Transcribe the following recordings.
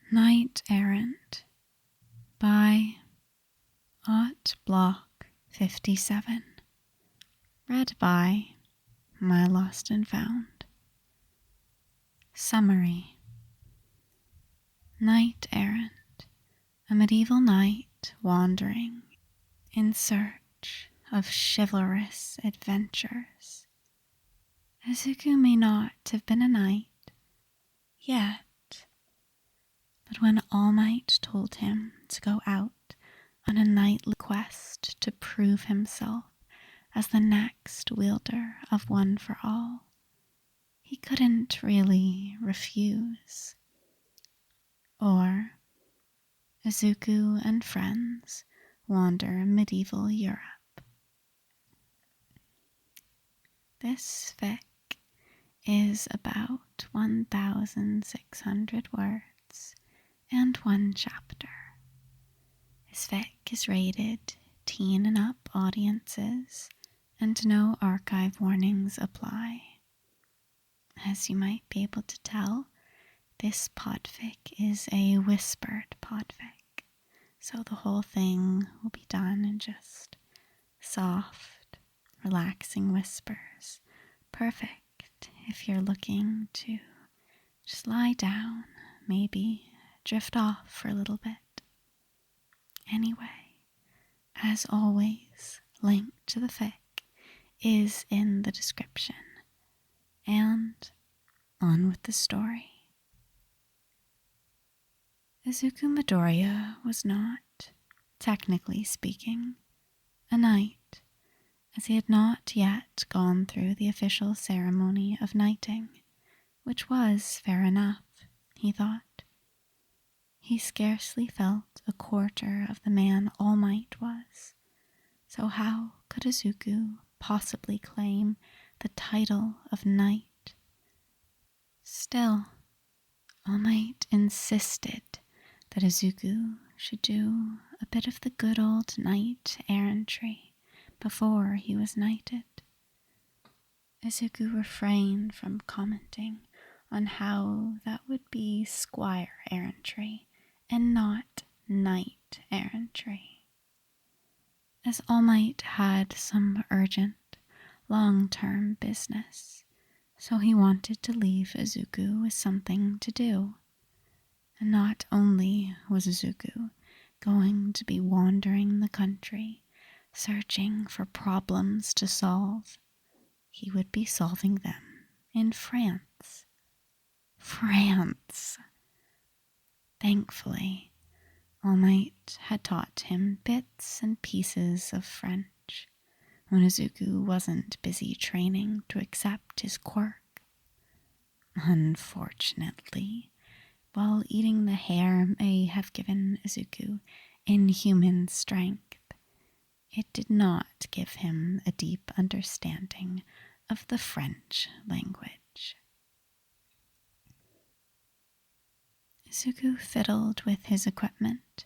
Knight Errant by Block 57. Read by My Lost and Found. Summary. Knight Errant, a medieval knight wandering in search of chivalrous adventures. Izuku may not have been a knight yet, but when All Might told him to go out on a knightly quest to prove himself as the next wielder of One for All, he couldn't really refuse. Or Izuku and friends wander medieval Europe. This fic is about 1,600 words and one chapter. This fic is rated teen and up audiences, and no archive warnings apply. As you might be able to tell, this podfic is a whispered podfic, so the whole thing will be done in just soft, relaxing whispers. Perfect if you're looking to just lie down, maybe drift off for a little bit. Anyway, as always, link to the fic is in the description. And on with the story. Izuku Midoriya was not, technically speaking, a knight, as he had not yet gone through the official ceremony of knighting, which was fair enough, he thought. He scarcely felt a quarter of the man All Might was, so how could Izuku possibly claim the title of knight? Still, All Might insisted that Izuku should do a bit of the good old knight errantry before he was knighted. Izuku refrained from commenting on how that would be squire errantry and not knight errantry, as All Might had some urgent, long-term business, so he wanted to leave Izuku with something to do. And not only was Izuku going to be wandering the country, searching for problems to solve, he would be solving them in France. France! Thankfully, All Might had taught him bits and pieces of French when Izuku wasn't busy training to accept his quirk. Unfortunately, while eating the hare may have given Izuku inhuman strength, it did not give him a deep understanding of the French language. Izuku fiddled with his equipment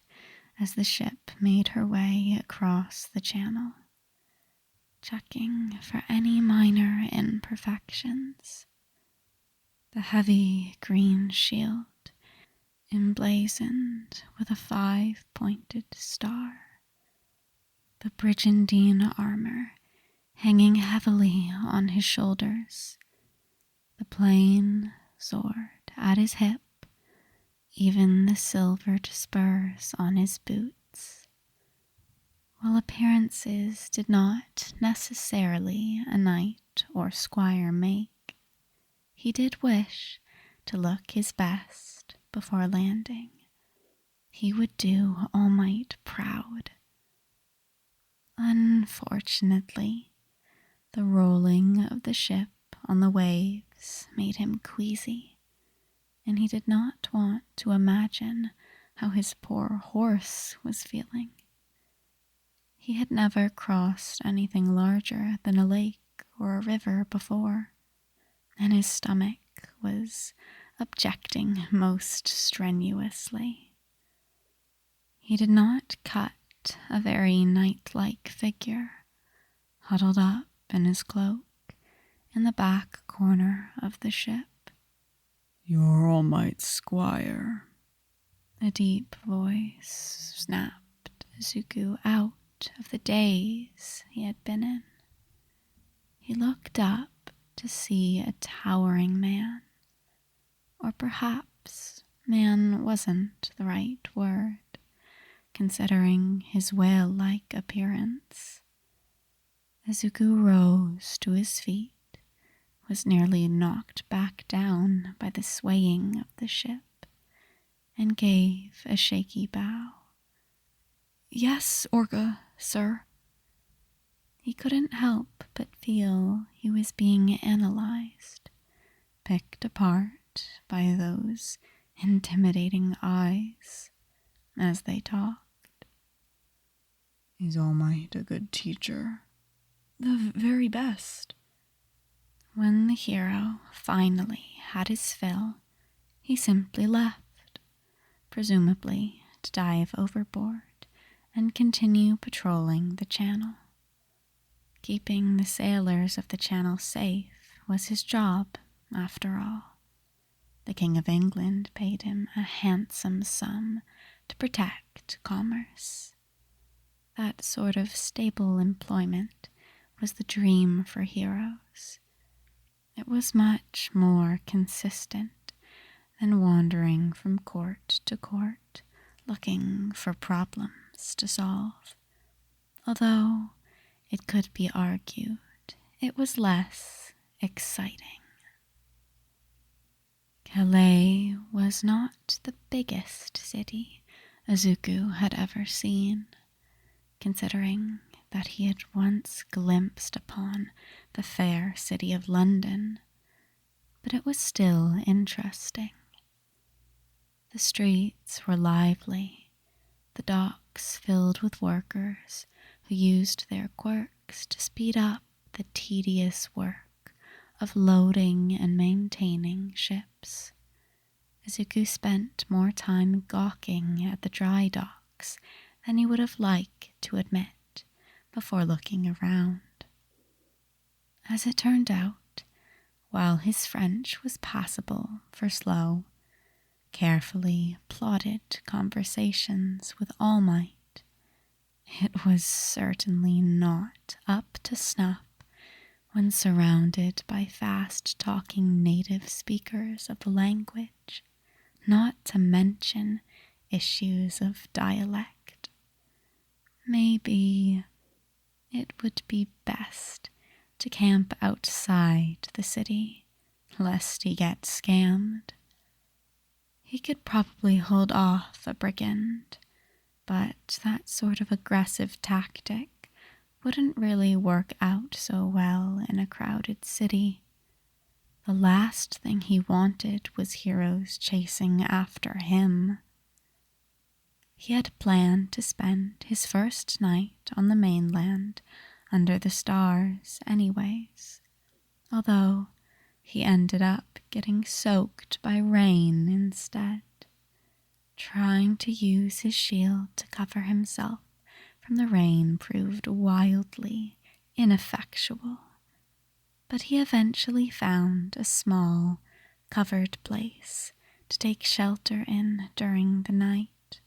as the ship made her way across the channel, checking for any minor imperfections. The heavy green shield, emblazoned with a 5-pointed star, the Brigandine armor hanging heavily on his shoulders, the plain sword at his hip, even the silvered spurs on his boots. While appearances did not necessarily a knight or squire make, he did wish to look his best before landing. He would do All Might proud. Unfortunately, the rolling of the ship on the waves made him queasy, and he did not want to imagine how his poor horse was feeling. He had never crossed anything larger than a lake or a river before, and his stomach was objecting most strenuously. He did not cut a very knight-like figure, huddled up in his cloak in the back corner of the ship. "You're All Might's squire," A deep voice snapped Izuku out of the daze he had been in. He looked up to see a towering man, or perhaps man wasn't the right word, considering his whale-like appearance. Izuku rose to his feet, was nearly knocked back down by the swaying of the ship, and gave a shaky bow. "Yes, Orga, sir." He couldn't help but feel he was being analyzed, picked apart by those intimidating eyes as they talked. "Is All Might a good teacher?" "The very best." When the hero finally had his fill, he simply left, presumably to dive overboard and continue patrolling the channel. Keeping the sailors of the channel safe was his job, after all. The King of England paid him a handsome sum to protect commerce. That sort of stable employment was the dream for heroes. It was much more consistent than wandering from court to court, looking for problems to solve. Although it could be argued it was less exciting. Calais was not the biggest city Izuku had ever seen, considering that he had once glimpsed upon the fair city of London, but it was still interesting. The streets were lively, the docks filled with workers who used their quirks to speed up the tedious work of loading and maintaining ships. Izuku spent more time gawking at the dry docks than he would have liked to admit before looking around. As it turned out, while his French was passable for slow, carefully plotted conversations with All Might, it was certainly not up to snuff when surrounded by fast-talking native speakers of the language, not to mention issues of dialect. Maybe it would be best to camp outside the city, lest he get scammed. He could probably hold off a brigand, but that sort of aggressive tactic wouldn't really work out so well in a crowded city. The last thing he wanted was heroes chasing after him. He had planned to spend his first night on the mainland under the stars anyways, although he ended up getting soaked by rain instead. Trying to use his shield to cover himself from the rain proved wildly ineffectual, but he eventually found a small, covered place to take shelter in during the night.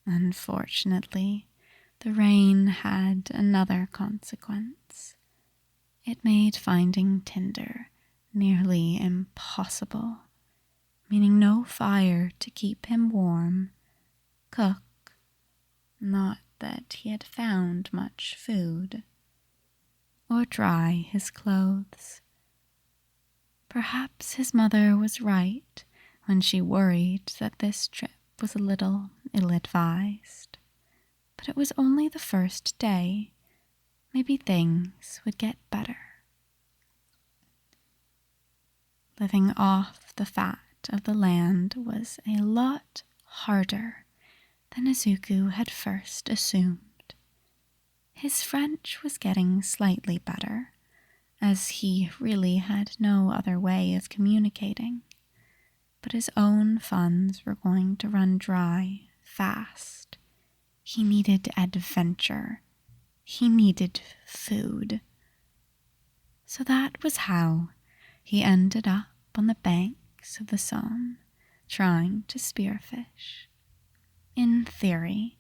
Unfortunately, the rain had another consequence. It made finding tinder nearly impossible, meaning no fire to keep him warm, cook, not that he had found much food, or dry his clothes. Perhaps his mother was right when she worried that this trip was a little ill-advised, but it was only the first day. Maybe things would get better. Living off the fat of the land was a lot harder than Izuku had first assumed. His French was getting slightly better, as he really had no other way of communicating, but his own funds were going to run dry fast. He needed adventure. He needed food. So that was how he ended up on the banks of the Somme, trying to spearfish. In theory,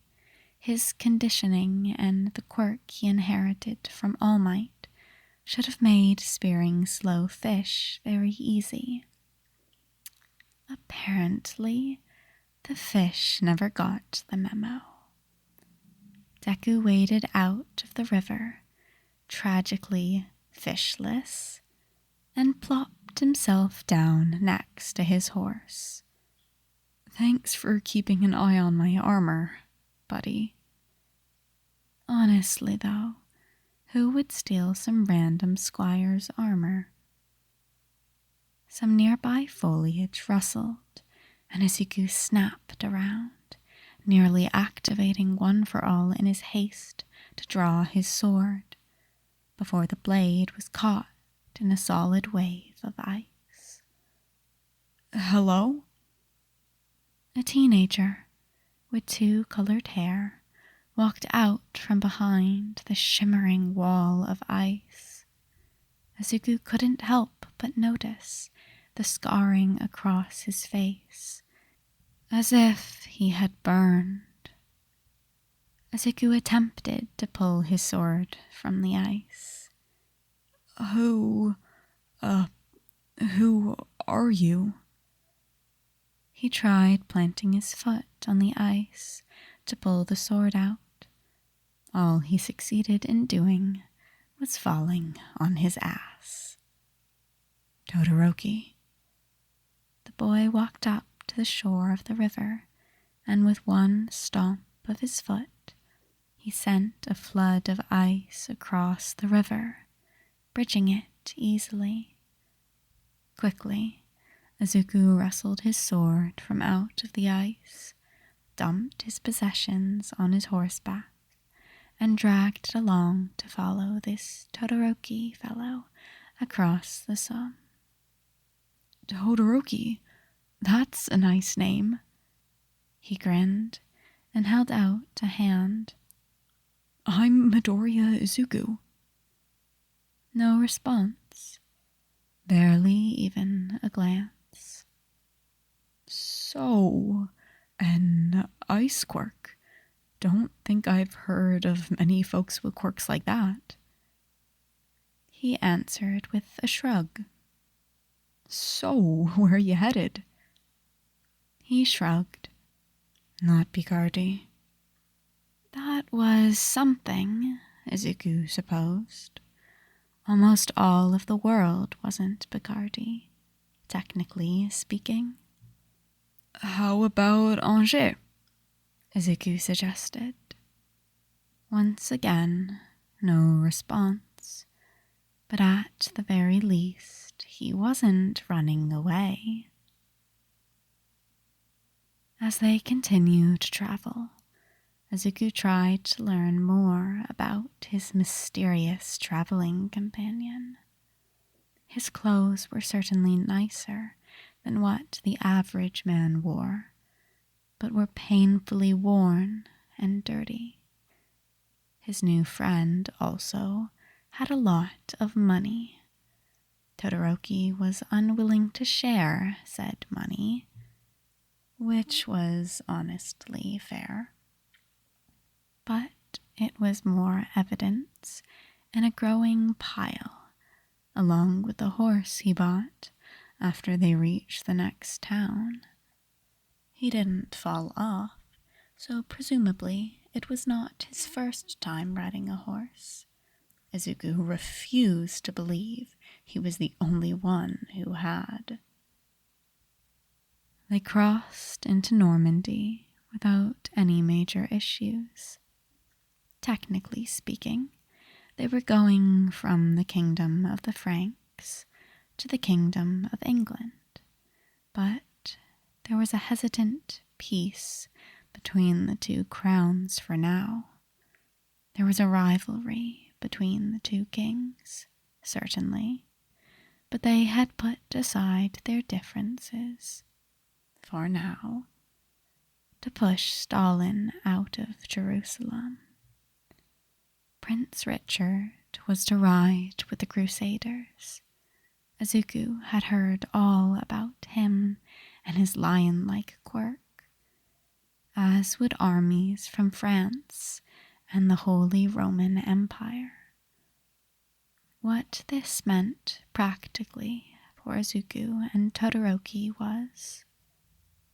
his conditioning and the quirk he inherited from All Might should have made spearing slow fish very easy. Apparently, the fish never got the memo. Deku waded out of the river, tragically fishless, and plopped himself down next to his horse. "Thanks for keeping an eye on my armor, buddy." Honestly, though, who would steal some random squire's armor? Some nearby foliage rustled, and Izuku snapped around, nearly activating One for All in his haste to draw his sword, before the blade was caught in a solid wave of ice. "Hello?" A teenager with 2 colored hair walked out from behind the shimmering wall of ice. Izuku couldn't help but notice the scarring across his face, as if he had burned. Izuku attempted to pull his sword from the ice. Who are you?" He tried planting his foot on the ice to pull the sword out. All he succeeded in doing was falling on his ass. "Todoroki." The boy walked up to the shore of the river, and with one stomp of his foot, he sent a flood of ice across the river, bridging it easily. Quickly, Izuku wrestled his sword from out of the ice, dumped his possessions on his horseback, and dragged it along to follow this Todoroki fellow across the sum. "Todoroki, that's a nice name." He grinned and held out a hand. "I'm Midoriya Izuku." No response, barely even a glance. "So, an ice quirk. Don't think I've heard of many folks with quirks like that." He answered with a shrug. "So, where are you headed?" He shrugged. "Not Picardy." That was something, Izuku supposed. Almost all of the world wasn't Picardy, technically speaking. "How about Angers?" Izuku suggested. Once again, no response, but at the very least, he wasn't running away. As they continued to travel, Izuku tried to learn more about his mysterious traveling companion. His clothes were certainly nicer than what the average man wore, but were painfully worn and dirty. His new friend also had a lot of money. Todoroki was unwilling to share said money, which was honestly fair. But it was more evidence in a growing pile, along with the horse he bought after they reached the next town. He didn't fall off, so presumably it was not his first time riding a horse. Izuku refused to believe he was the only one who had. They crossed into Normandy without any major issues. Technically speaking, they were going from the kingdom of the Franks to the kingdom of England, but there was a hesitant peace between the 2 crowns for now. There was a rivalry between the 2 kings, certainly, but they had put aside their differences, for now, to push Stalin out of Jerusalem. Prince Richard was to ride with the Crusaders. Izuku had heard all about him and his lion-like quirk, as would armies from France and the Holy Roman Empire. What this meant practically for Izuku and Todoroki was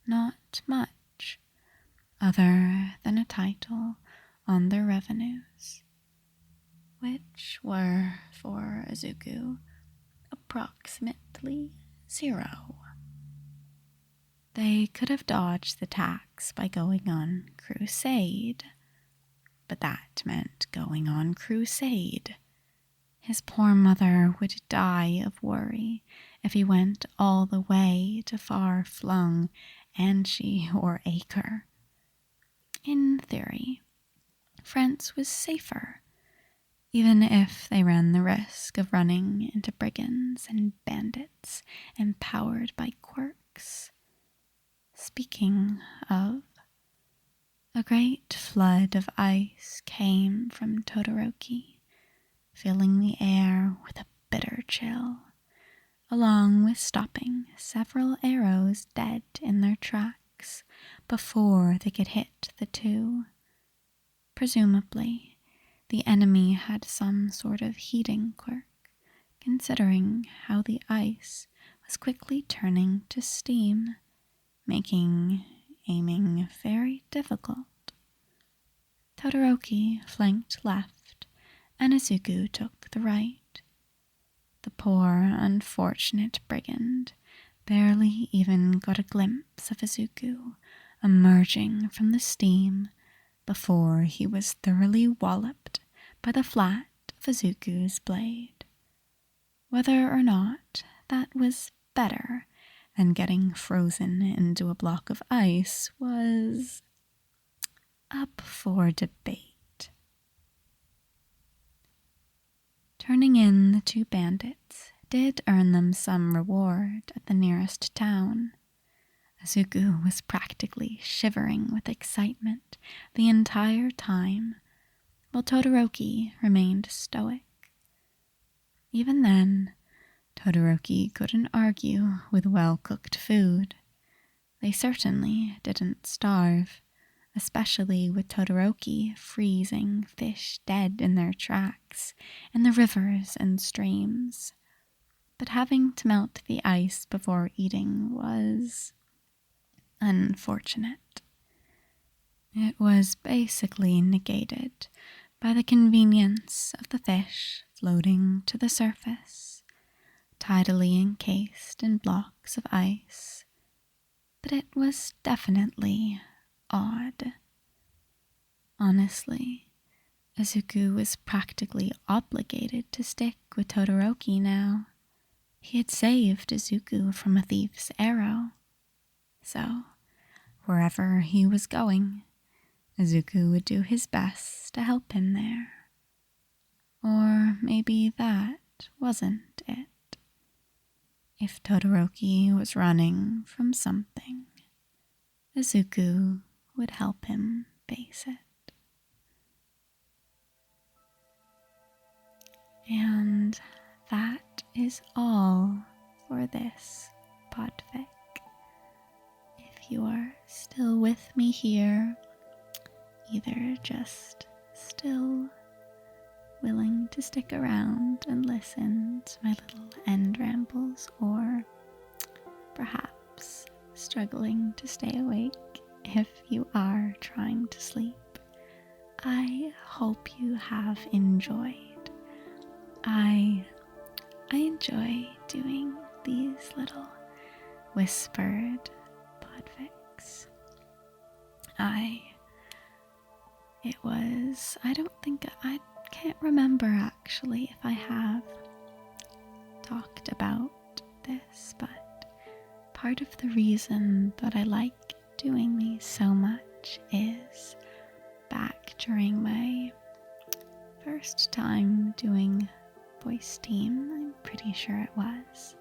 not much, other than a title on their revenues, which were, for Izuku, approximately 0. They could have dodged the tax by going on crusade, but that meant going on crusade. His poor mother would die of worry if he went all the way to far-flung Anchi or Acre. In theory, France was safer, even if they ran the risk of running into brigands and bandits empowered by quirks. Speaking of, a great flood of ice came from Todoroki, filling the air with a bitter chill, along with stopping several arrows dead in their tracks before they could hit the two. Presumably, the enemy had some sort of heating quirk, considering how the ice was quickly turning to steam, making aiming very difficult. Todoroki flanked left, and Izuku took the right. The poor, unfortunate brigand barely even got a glimpse of Izuku emerging from the steam before he was thoroughly walloped by the flat of Izuku's blade. Whether or not that was better than getting frozen into a block of ice was up for debate. Turning in the two bandits did earn them some reward at the nearest town. Izuku was practically shivering with excitement the entire time, while Todoroki remained stoic. Even then, Todoroki couldn't argue with well-cooked food. They certainly didn't starve, especially with Todoroki freezing fish dead in their tracks in the rivers and streams. But having to melt the ice before eating was unfortunate. It was basically negated by the convenience of the fish floating to the surface, tidily encased in blocks of ice, but it was definitely odd. Honestly, Izuku was practically obligated to stick with Todoroki now. He had saved Izuku from a thief's arrow. So, wherever he was going, Izuku would do his best to help him there. Or maybe that wasn't it. If Todoroki was running from something, Izuku would help him face it. And that is all for this PODFIC. If you are still with me here, either just still willing to stick around and listen to my little end rambles, or perhaps struggling to stay awake if you are trying to sleep, I hope you have enjoyed. I enjoy doing these little whispered podfics. I can't remember actually if I have talked about this, but part of the reason that I like doing these so much is back during my first time doing voice team, I'm pretty sure it was,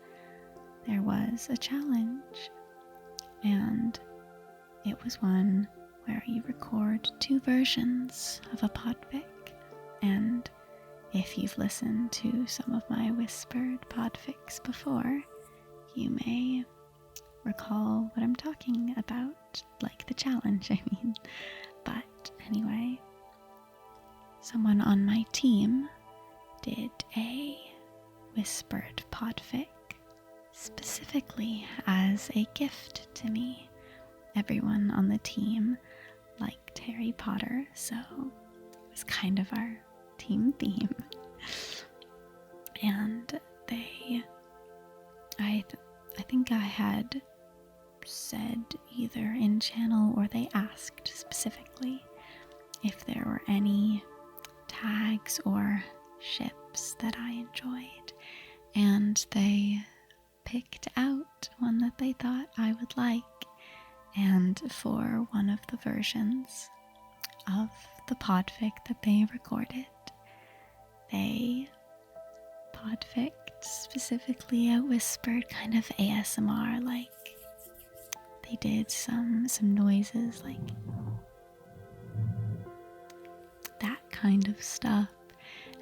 there was a challenge, and it was one where you record 2 versions of a podfic, and if you've listened to some of my whispered podfics before, you may recall what I'm talking about, like the challenge, I mean. But anyway, someone on my team did a whispered PODFIC specifically as a gift to me. Everyone on the team liked Harry Potter, so it was kind of our team theme. And I think I had said either in channel or they asked specifically if there were any tags or ships that I enjoyed, and they picked out one that they thought I would like. And for one of the versions of the podfic that they recorded, they podficed specifically a whispered kind of ASMR, like they did some noises like that kind of stuff,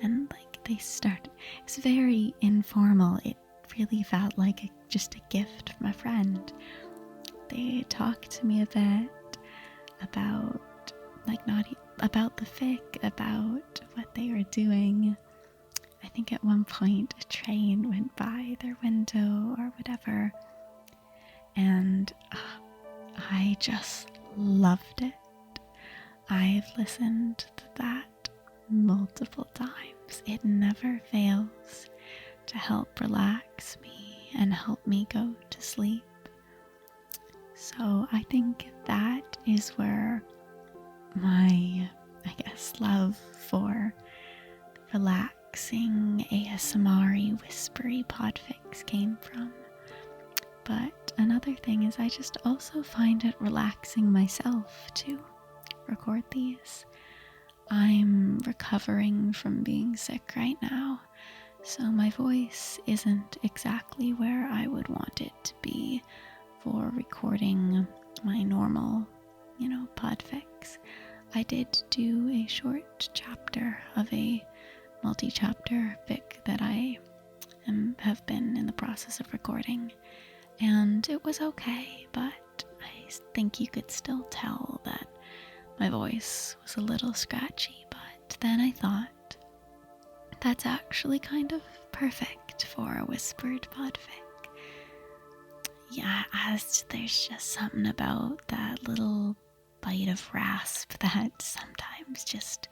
and like they started, it's very informal. It really felt like just a gift from a friend. They talked to me a bit about, like, not about the fic, about what they were doing. I think at one point a train went by their window or whatever, and I just loved it. I've listened to that multiple times. It never fails to help relax me and help me go to sleep. So I think that is where my, I guess, love for relaxing ASMR-y, whispery podfics came from. But another thing is I just also find it relaxing myself to record these. I'm recovering from being sick right now, so my voice isn't exactly where I would want it to be for recording my normal, podfics. I did do a short chapter of a multi-chapter fic that I have been in the process of recording, and it was okay, but I think you could still tell that my voice was a little scratchy. But then I thought, that's actually kind of perfect for a whispered podfic. Yeah, there's just something about that little bite of rasp that sometimes just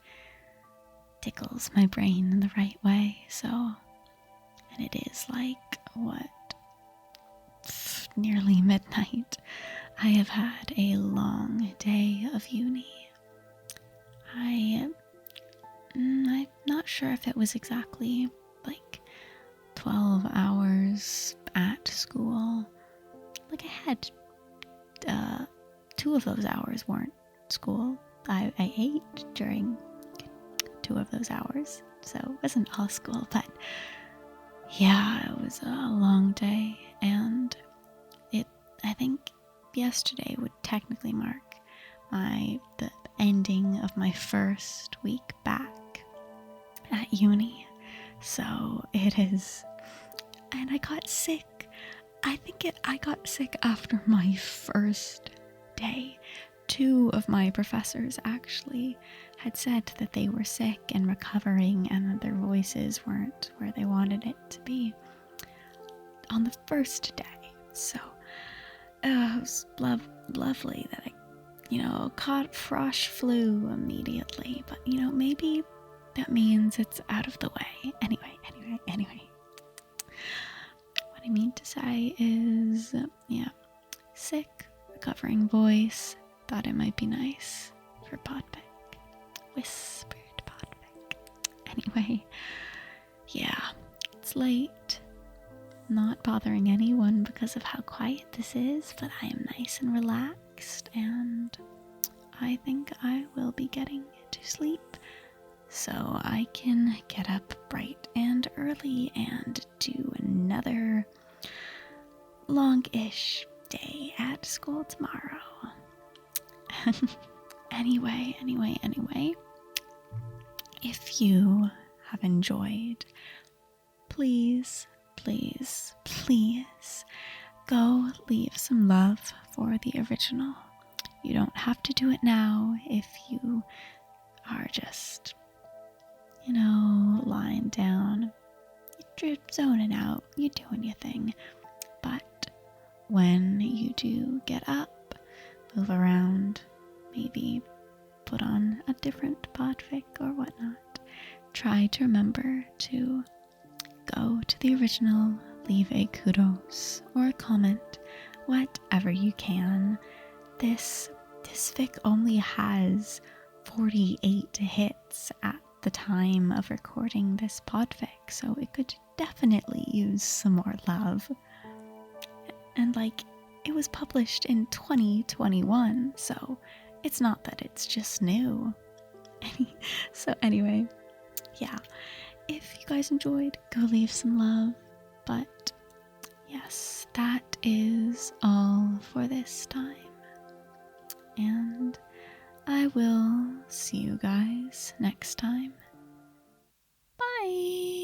tickles my brain in the right way. So, and it is like, nearly midnight. I have had a long day of uni. I'm not sure if it was exactly like 12 hours at school. Like I had 2 of those hours weren't school. I ate during 2 of those hours, so it wasn't all school, but yeah, it was a long day, and I think yesterday would technically mark the ending of my first week back at uni. So it is, and I got sick. I got sick after my first day. 2 of my professors actually had said that they were sick and recovering and that their voices weren't where they wanted it to be on the first day. So it was lovely that I, caught frosh flu immediately. But, maybe that means it's out of the way. Anyway. What I mean to say is, sick, recovering voice. Thought it might be nice for podfic. Whispered podfic. Anyway, yeah, it's late. Not bothering anyone because of how quiet this is, but I am nice and relaxed, and I think I will be getting to sleep so I can get up bright and early and do another long-ish day at school tomorrow. Anyway, if you have enjoyed, please go leave some love for the original. You don't have to do it now if you are just, lying down. You're zoning out, you're doing your thing. But when you do get up, move around, maybe put on a different PODFIC or whatnot, try to remember to go to the original, leave a kudos or a comment, whatever you can. This fic only has 48 hits at the time of recording this podfic, so it could definitely use some more love. And it was published in 2021, so it's not that it's just new. So anyway, yeah, if you guys enjoyed, go leave some love. But yes, that is all for this time. And I will see you guys next time. Bye!